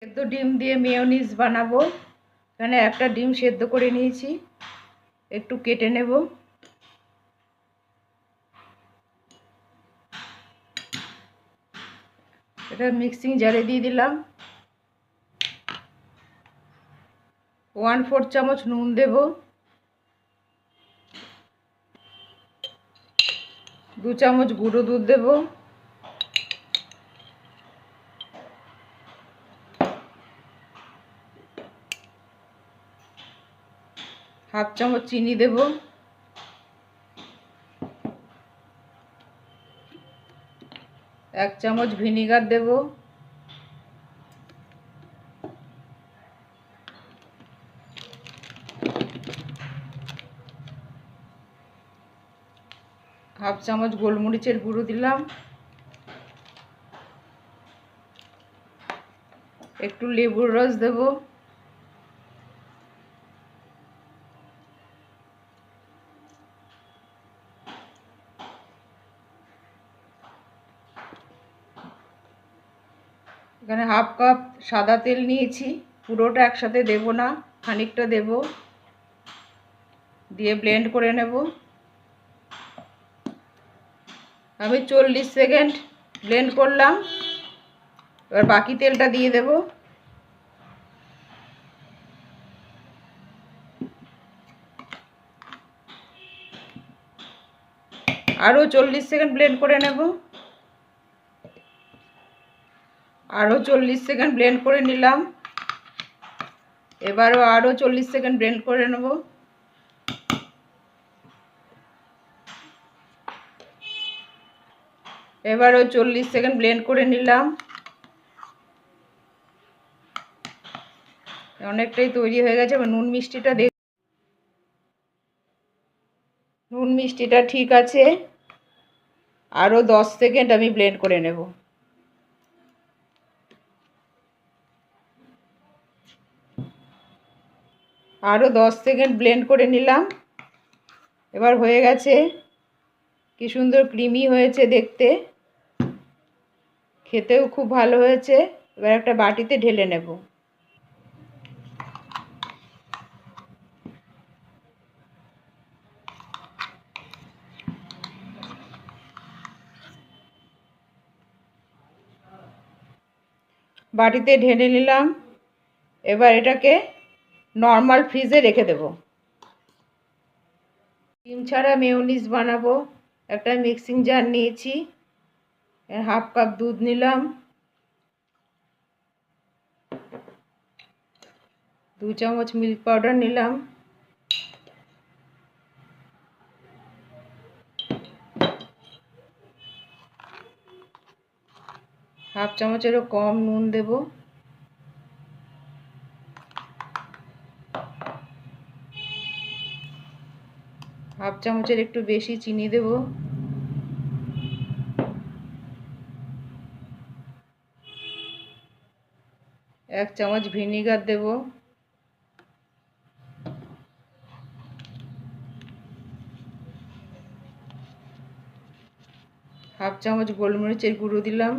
সেদ্ধ ডিম দিয়ে মেয়োনিজ বানাবো। এখানে একটা ডিম সেদ্ধ করে নিয়েছি, একটু কেটে নেব। এটা মিক্সিং জারে দিয়ে দিলাম। 1/4 চামচ নুন দেব, 2 চামচ গুঁড়ো দুধ দেব, 1/2 চামচ চিনি দেব, 1 চামচ ভিনিগার দেব, হাফ চামচ গোলমরিচের গুঁড়ো দিলাম, একটু লেবুর রস দেব, এখানে 1/2 কাপ সাদা তেল নিয়েছি, পুরোটা একসাথে দেব না, খানিকটা দেব, দিয়ে ব্লেন্ড করে নেব। আমি 40 সেকেন্ড ব্লেন্ড করলাম। এবার বাকি তেলটা দিয়ে দেব। আরও 40 সেকেন্ড ব্লেন্ড করে নেব। আরও 40 সেকেন্ড ব্লেন্ড করে নিলাম। এবারও আরও 40 সেকেন্ড ব্লেন্ড করে নেব। এবারও 40 সেকেন্ড ব্লেন্ড করে নিলাম। অনেকটাই তৈরি হয়ে গেছে। এবার নুন মিষ্টিটা দেখ, নুন মিষ্টিটা ঠিক আছে। আরও 10 সেকেন্ড আমি ব্লেন্ড করে নেব। আরও 10 সেকেন্ড ব্লেন্ড করে নিলাম। এবার হয়ে গেছে। কি সুন্দর ক্রিমি হয়েছে দেখতে, খেতেও খুব ভালো হয়েছে। এবার একটা বাটিতে ঢেলে নেব। বাটিতে ঢেলে নিলাম। এবার এটাকে নর্মাল ফ্রিজে রেখে দেব। ডিম ছাড়া মেয়োনিজ বানাবো। একটা মিক্সিং জার নিয়েছি, 1/2 কাপ দুধ নিলাম, 2 চামচ মিল্ক পাউডার নিলাম, 1/2 চামচেরও কম নুন দেব, 1/2 চামচের একটু বেশি চিনি দেব, 1 চামচ ভিনিগার দেব, 1/2 চামচ গোলমরিচের গুঁড়ো দিলাম,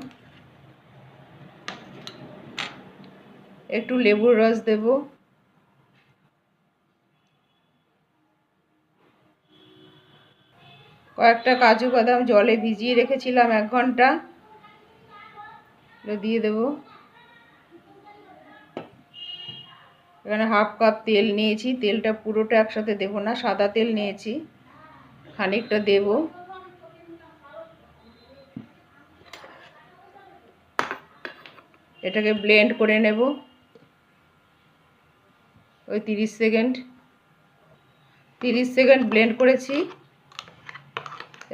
একটু লেবুর রস দেব, কয়েকটা কাজু বাদাম জলে ভিজিয়ে রেখেছিলাম 1 ঘন্টা, দিয়ে দেব। এখানে 1/2 কাপ তেল নিয়েছি, তেলটা পুরোটা একসাথে দেব না, সাদা তেল নিয়েছি, খানিকটা দেব। এটাকে ব্লেন্ড করে নেব। ওই 30 সেকেন্ড ব্লেন্ড করেছি।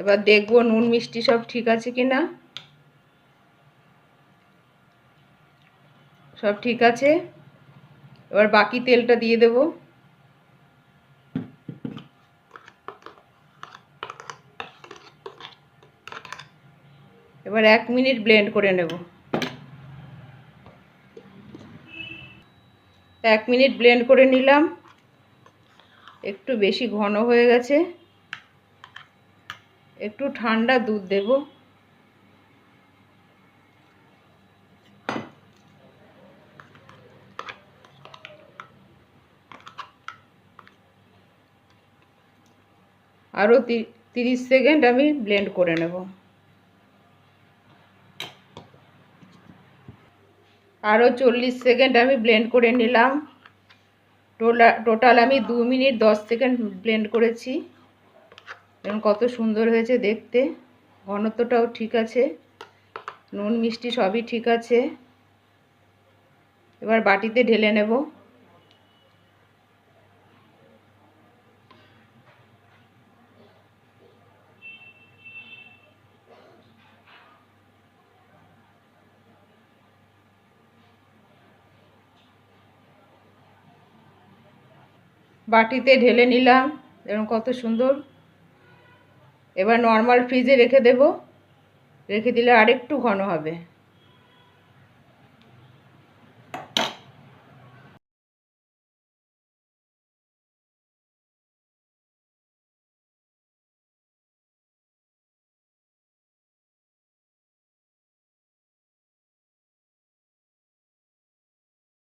এবার দেখব নুন মিষ্টি সব ঠিক আছে কিনা। সব ঠিক আছে। এবার বাকি তেলটা দিয়ে দেব। এবার 1 মিনিট ব্লেন্ড করে নেব। 1 মিনিট ব্লেন্ড করে নিলাম। একটু বেশি ঘন হয়ে গেছে, একটু ঠান্ডা দুধ দেব। আরও 30 সেকেন্ড আমি ব্লেন্ড করে নেব। আরও 40 সেকেন্ড আমি ব্লেন্ড করে নিলাম। টোটাল আমি 2 মিনিট 10 সেকেন্ড ব্লেন্ড করেছি। এবং কত সুন্দর হয়েছে দেখতে, ঘনত্বটাও ঠিক আছে, নুন মিষ্টি সবই ঠিক আছে। এবার বাটিতে ঢেলে নেব। বাটিতে ঢেলে নিলাম, এবং কত সুন্দর। এবার নর্মাল ফ্রিজে রেখে দেব, রেখে দিলে আরেকটু ঘন হবে।